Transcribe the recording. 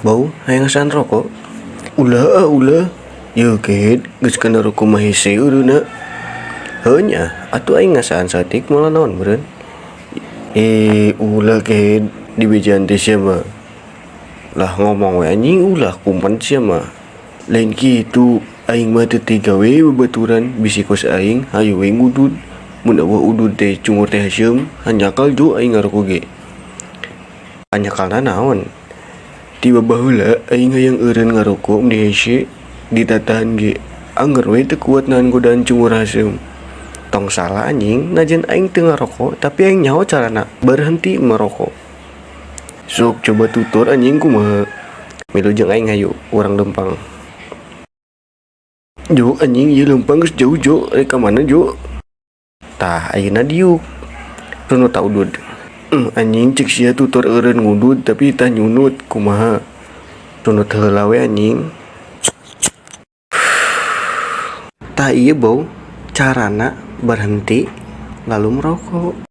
Bau hayang ngasan rokok. Ulah. Ya ket, geus kana rokok mah hese uruna. Heunya, atuh aing ngasaan satik malah naon meureun. Ulah ket di bejaan teh sia mah. Lah ngomong we anjing ulah kumpan sia mah. Lain kitu, aing mah teu tega we babaturan bisi kos aing hayu we ngudud. Mun eueuh udud teh cungur teh hasieum, hanyakal jo aing ngarokok ge. Hanyakalna naon? Tiba baheula aing hayang eureun ngarokok di hese ditatahan ge. Angger we teu kuat nahan godaan cungur hasieum. Tong salah anjing, najan aing teu ngarokok tapi aing nyaho carana berhenti merokok. Sok coba tutur anjing kumaha. Milu jeung aing hayu urang lempang. Jo anjing ieu lempang geus jauh jo, rek ka mana jo? Tah ayeuna diuk. Sono ta udud. Anjing cek sia tutur eureun ngudud tapi tah nyunut kumaha. Sono teu heula we anjing. Tah ieu bau carana berhenti lalu merokok.